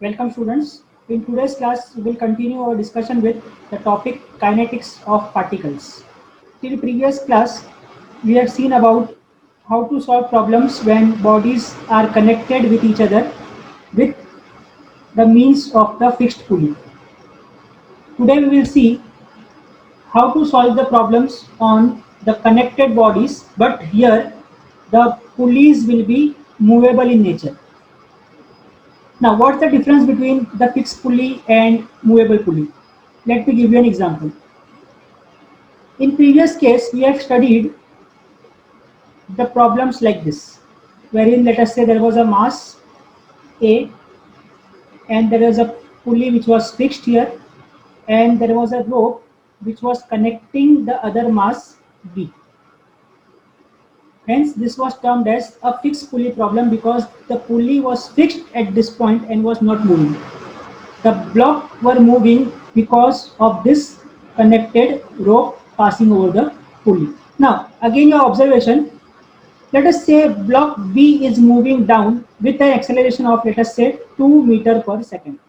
Welcome students. In today's class, we will continue our discussion with the topic kinetics of particles. In the previous class, we have seen about how to solve problems when bodies are connected with each other with the means of the fixed pulley. Today we will see how to solve the problems on the connected bodies, but here the pulleys will be movable in nature. Now, what's the difference between the fixed pulley and movable pulley? Let me give you an example. In previous case, we have studied the problems like this, wherein let us say there was a mass A and there was a pulley which was fixed here and there was a rope which was connecting the other mass B. Hence, this was termed as a fixed pulley problem because the pulley was fixed at this point and was not moving. The block were moving because of this connected rope passing over the pulley. Now, again your observation, let us say block B is moving down with an acceleration of let us say 2 meter per second.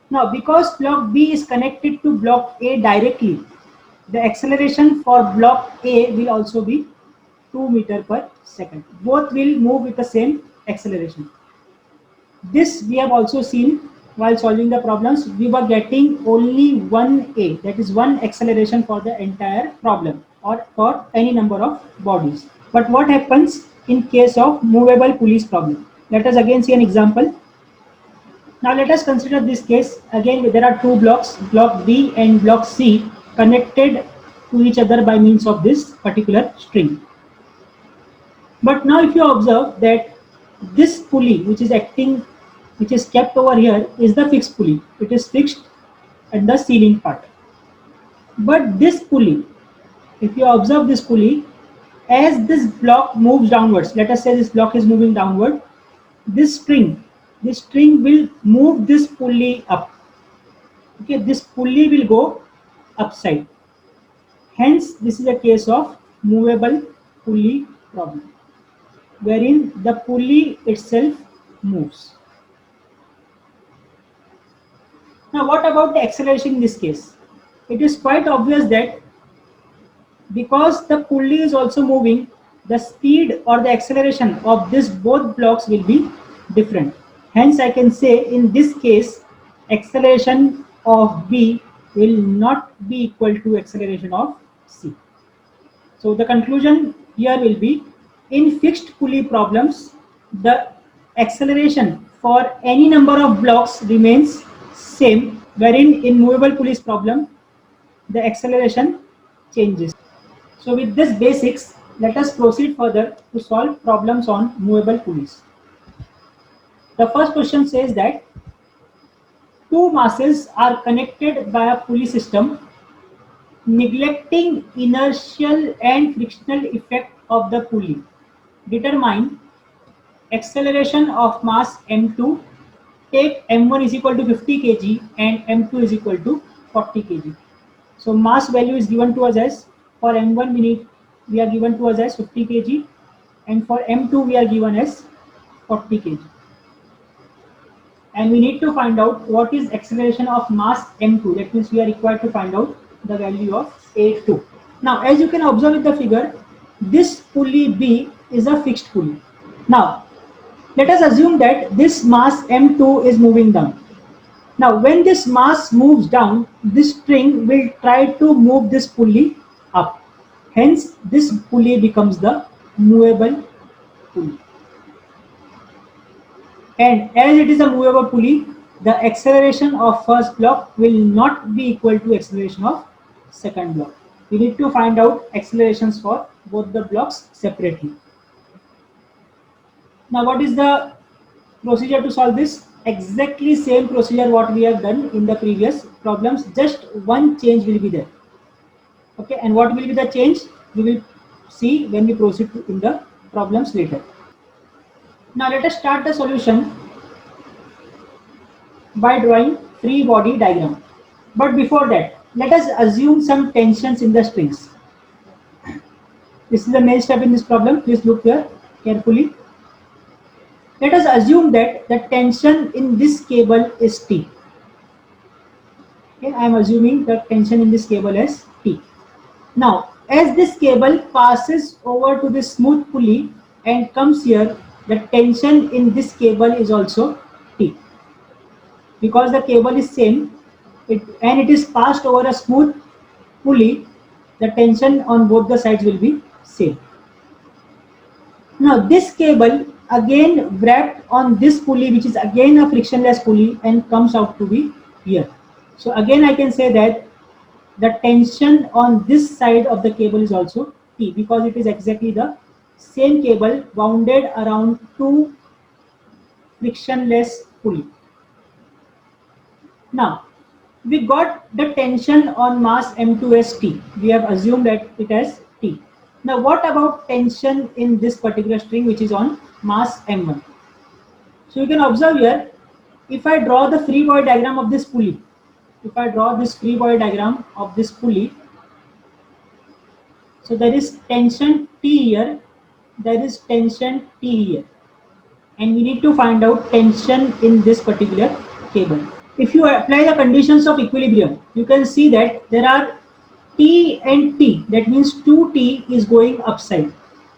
Now, because block B is connected to block A directly, the acceleration for block A will also be 2 meter per second. Both will move with the same acceleration. This we have also seen while solving the problems. We were getting only one A, that is one acceleration for the entire problem or for any number of bodies. But what happens in case of movable pulleys problem? Let us again see an example. Now let us consider this case. Again, there are two blocks, block B and block C, connected to each other by means of this particular string. But now if you observe that this pulley which is acting, which is kept over here, is the fixed pulley. It is fixed at the ceiling part. But this pulley, if you observe this pulley, as this block moves downwards, let us say this block is moving downward, this string will move this pulley up. Okay, this pulley will go upside. Hence, this is a case of movable pulley problem, wherein the pulley itself moves. Now, what about the acceleration in this case? It is quite obvious that because the pulley is also moving, the speed or the acceleration of this both blocks will be different. Hence, I can say in this case, acceleration of B will not be equal to acceleration of C. So the conclusion here will be, in fixed pulley problems, the acceleration for any number of blocks remains same, wherein in movable pulleys problem, the acceleration changes. So with this basics, let us proceed further to solve problems on movable pulleys. The first question says that two masses are connected by a pulley system, neglecting inertial and frictional effect of the pulley. Determine acceleration of mass m2. Take m1 is equal to 50 kg and m2 is equal to 40 kg. So mass value is given to us as, for m1 we are given to us as 50 kg and for m2 we are given as 40 kg. And we need to find out what is acceleration of mass m2. That means we are required to find out the value of a2. Now, as you can observe in the figure, this pulley B is a fixed pulley. Now, let us assume that this mass m2 is moving down. Now, when this mass moves down, this string will try to move this pulley up. Hence, this pulley becomes the movable pulley. And as it is a movable pulley, the acceleration of first block will not be equal to acceleration of second block. We need to find out accelerations for both the blocks separately. Now, what is the procedure to solve this? Exactly same procedure what we have done in the previous problems, just one change will be there. Okay, and what will be the change? We will see when we proceed in the problems later. Now let us start the solution by drawing free body diagram. But before that, let us assume some tensions in the strings. This is the main step in this problem. Please look here carefully. Let us assume that the tension in this cable is T. Okay, I am assuming the tension in this cable is T. Now, as this cable passes over to this smooth pulley and comes here, the tension in this cable is also T. Because the cable is same, and it is passed over a smooth pulley, the tension on both the sides will be same. Now this cable again wrapped on this pulley, which is again a frictionless pulley, and comes out to be here. So again I can say that the tension on this side of the cable is also T, because it is exactly the same cable wounded around two frictionless pulley. Now we got the tension on mass M2 as T. We have assumed that it as T. Now what about tension in this particular string, which is on mass M1? So you can observe here, if I draw the free body diagram of this pulley, if I draw this free body diagram of this pulley, so there is tension T here, there is tension T here, and we need to find out tension in this particular cable. If you apply the conditions of equilibrium, you can see that there are T and T, that means 2T is going upside.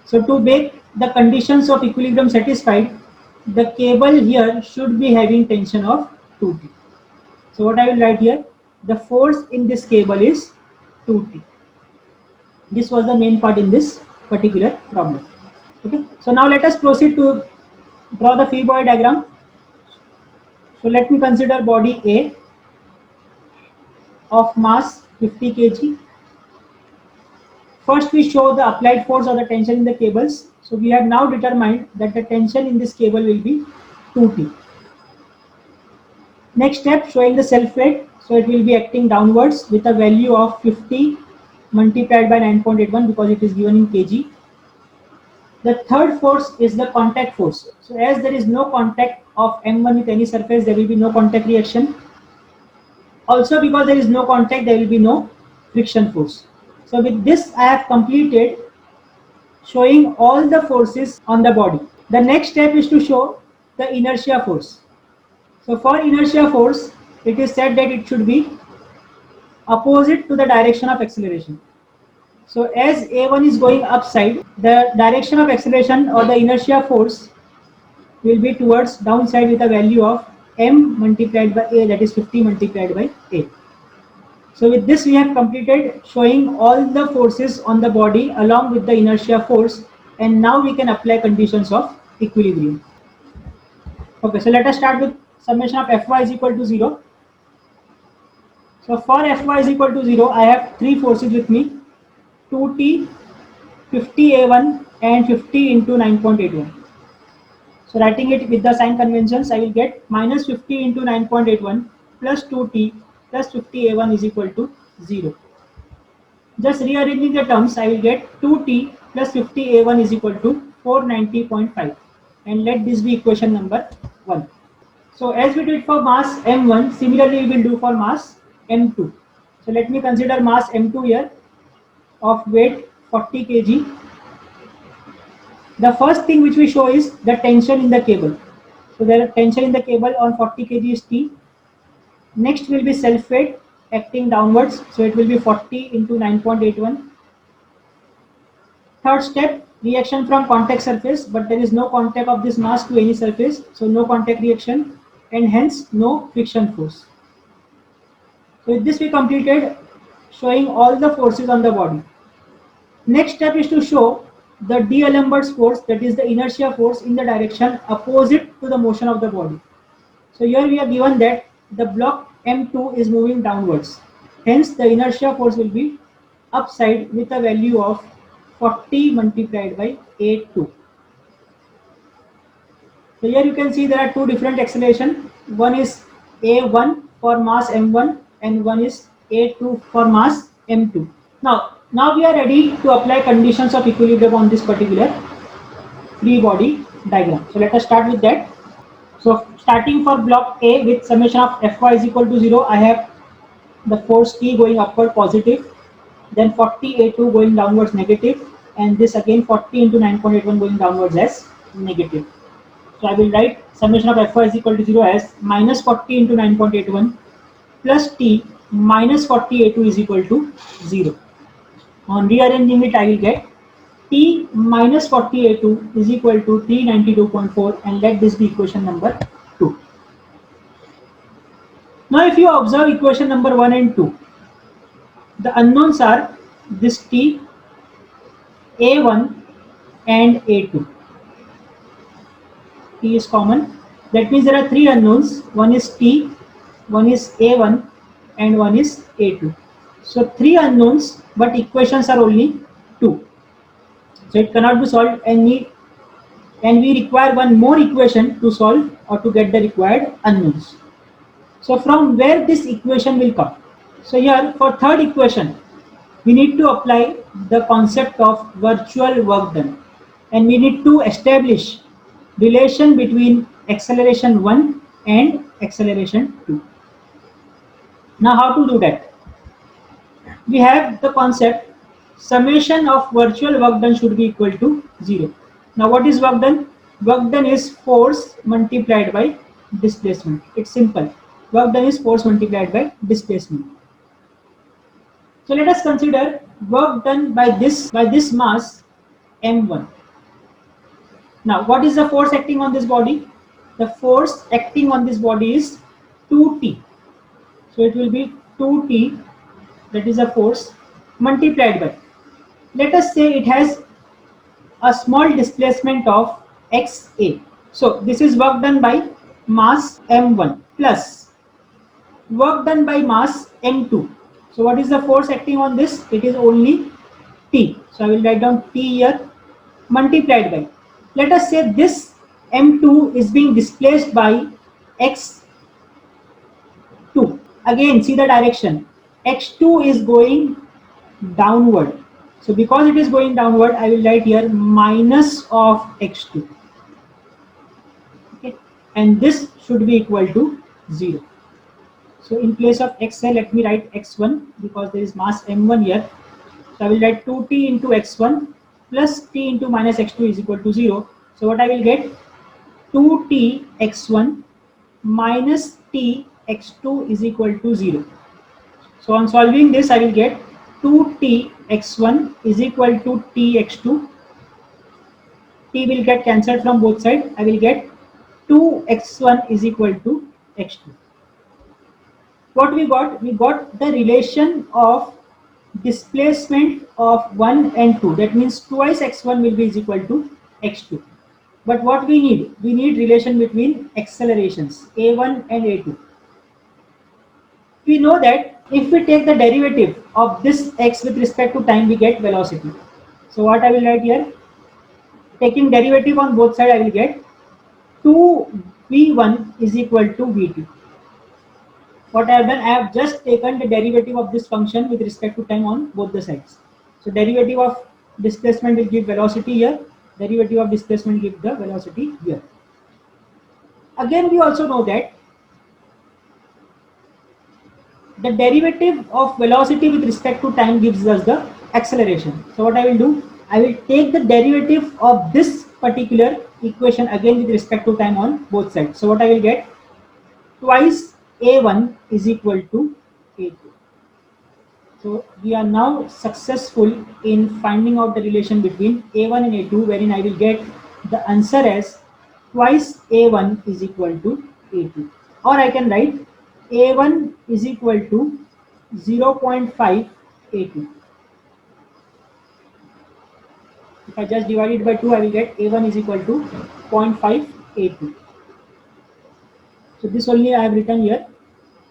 So to make the conditions of equilibrium satisfied, the cable here should be having tension of 2T. So what I will write here, the force in this cable is 2T. This was the main part in this particular problem. Okay. So now let us proceed to draw the free body diagram. So let me consider body A of mass 50 kg. First we show the applied force or the tension in the cables. So we have now determined that the tension in this cable will be 2T. Next step, showing the self weight. So it will be acting downwards with a value of 50 multiplied by 9.81, because it is given in kg. The third force is the contact force. So as there is no contact of M1 with any surface, there will be no contact reaction. Also because there is no contact, there will be no friction force. So with this I have completed showing all the forces on the body. The next step is to show the inertia force. So for inertia force, it is said that it should be opposite to the direction of acceleration. So as A1 is going upside, the direction of acceleration or the inertia force will be towards downside with a value of m multiplied by a, that is 50 multiplied by a. So with this we have completed showing all the forces on the body along with the inertia force, and now we can apply conditions of equilibrium. Okay, so let us start with summation of Fy is equal to 0. So for Fy is equal to 0, I have three forces with me, 2T, 50A1 and 50 into 9.81. So writing it with the sign conventions, I will get minus 50 into 9.81 plus 2T plus 50A1 is equal to 0. Just rearranging the terms, I will get 2T plus 50A1 is equal to 490.5, and let this be equation number 1. So as we did for mass M1, similarly we will do for mass M2. So let me consider mass M2 here of weight 40 kg. The first thing which we show is the tension in the cable. So there is tension in the cable on 40 kg is T. Next will be self weight acting downwards. So it will be 40 into 9.81. Third step, reaction from contact surface, but there is no contact of this mass to any surface. So no contact reaction and hence no friction force. So with this we completed showing all the forces on the body. Next step is to show the D'Alembert's force, that is the inertia force in the direction opposite to the motion of the body. So here we are given that the block M2 is moving downwards. Hence the inertia force will be upside with a value of 40 multiplied by A2. So here you can see there are two different acceleration. One is A1 for mass M1 and one is A2 for mass M2. Now we are ready to apply conditions of equilibrium on this particular free body diagram. So let us start with that. So starting for block A with summation of Fy is equal to 0, I have the force T going upward positive, then 40 A2 going downwards negative, and this again 40 into 9.81 going downwards as negative. So I will write summation of Fy is equal to 0 as minus 40 into 9.81 plus T minus 40 A2 is equal to 0. On rearranging it, I will get T minus 40 A2 is equal to 392.4, and let this be equation number 2. Now if you observe equation number 1 and 2, the unknowns are this T, A1 and A2. T is common. That means there are three unknowns. One is T, one is A1 and one is A2. So three unknowns, but equations are only two. So it cannot be solved, and we require one more equation to solve or to get the required unknowns. So from where this equation will come? So here for third equation, we need to apply the concept of virtual work done, and we need to establish relation between acceleration 1 and acceleration 2. Now how to do that? We have the concept summation of virtual work done should be equal to 0. Now what is work done? Work done is force multiplied by displacement. It's simple. Work done is force multiplied by displacement. So let us consider work done by this mass m1. Now what is the force acting on this body? The force acting on this body is 2t. So it will be 2t, that is a force, multiplied by, let us say it has a small displacement of xa. So this is work done by mass m1 plus work done by mass m2. So what is the force acting on this? It is only t. So I will write down t here, multiplied by, let us say this m2 is being displaced by x2. Again see the direction, x2 is going downward. So because it is going downward, I will write here minus of x2. Okay, and this should be equal to 0. So in place of xl, let me write x1 because there is mass m1 here. So I will write 2t into x1 plus t into minus x2 is equal to 0. So what I will get? 2t x1 minus t x2 is equal to 0. So on solving this, I will get 2t x1 is equal to t x2. T will get cancelled from both sides. I will get 2x1 is equal to x2. What we got? We got the relation of displacement of 1 and 2. That means twice x1 will be is equal to x2. But what we need? We need relation between accelerations a1 and a2. We know that if we take the derivative of this x with respect to time, we get velocity. So what I will write here? Taking derivative on both sides, I will get 2v1 is equal to v2. What I have done, I have just taken the derivative of this function with respect to time on both the sides. So derivative of displacement will give velocity here. Derivative of displacement give the velocity here. Again, we also know that the derivative of velocity with respect to time gives us the acceleration. So what I will do? I will take the derivative of this particular equation again with respect to time on both sides. So what I will get? Twice a1 is equal to a2. So we are now successful in finding out the relation between a1 and a2, wherein I will get the answer as twice a1 is equal to a2. Or I can write a1 is equal to 0.5 a2. If I just divide it by 2, I will get a1 is equal to 0.5 a2. So this only I have written here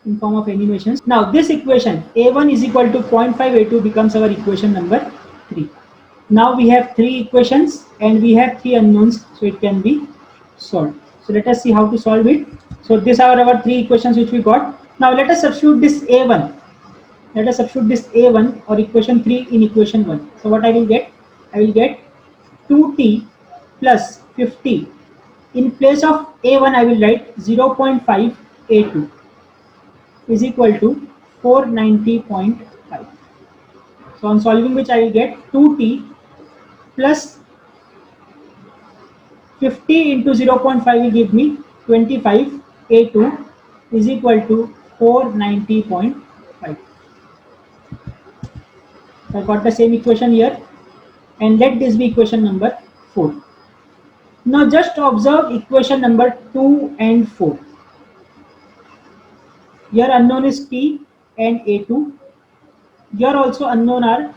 in form of animations. Now this equation a1 is equal to 0.5 a2 becomes our equation number 3. Now we have 3 equations and we have 3 unknowns, so it can be solved. So let us see how to solve it. So these are our 3 equations which we got. Now let us substitute this a1. Let us substitute this a1 or equation 3 in equation 1. So what I will get? I will get 2t plus 50. In place of a1, I will write 0.5 a2 is equal to 490.5. So on solving which I will get 2t plus 50 into 0.5 will give me 25. A2 is equal to 490.5. So I got the same equation here, and let this be equation number 4. Now just observe equation number 2 and 4. Your unknown is T and A2. Your also unknown are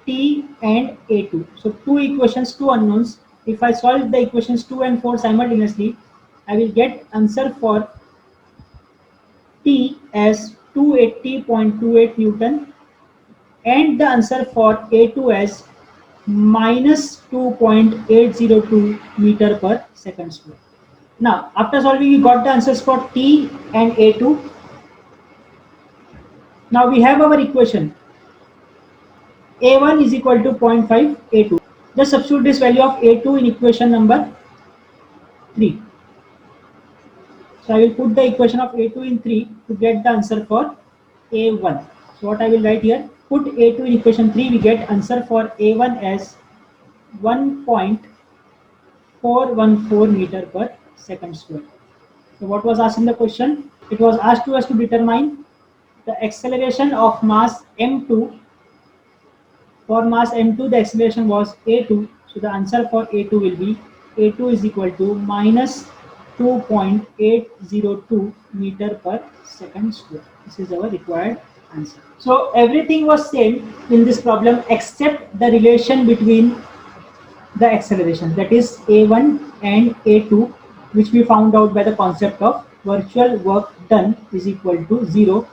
T and A2. So two equations, two unknowns. If I solve the equations 2 and 4 simultaneously, I will get answer for T as 280.28 Newton and the answer for A2 as minus 2.802 meter per second square. Now, after solving, we got the answers for T and A2. Now we have our equation. A1 is equal to 0.5 A2. Just substitute this value of A2 in equation number 3. So I will put the equation of A2 in 3 to get the answer for A1. So what I will write here, put A2 in equation 3, we get answer for A1 as 1.414 meter per second square. So what was asked in the question? It was asked to us to determine the acceleration of mass m2. For mass m2, the acceleration was a2. So the answer for a2 will be a2 is equal to minus 2.802 meter per second square. This is our required answer. So everything was same in this problem except the relation between the acceleration, that is a1 and a2, which we found out by the concept of virtual work done is equal to 0,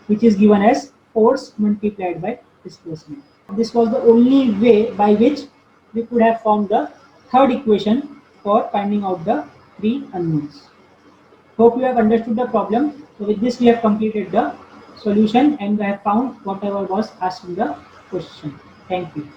which is given as force multiplied by displacement. This was the only way by which we could have formed the third equation for finding out the three unknowns. Hope you have understood the problem. So with this we have completed the solution and we have found whatever was asked in the question. Thank you.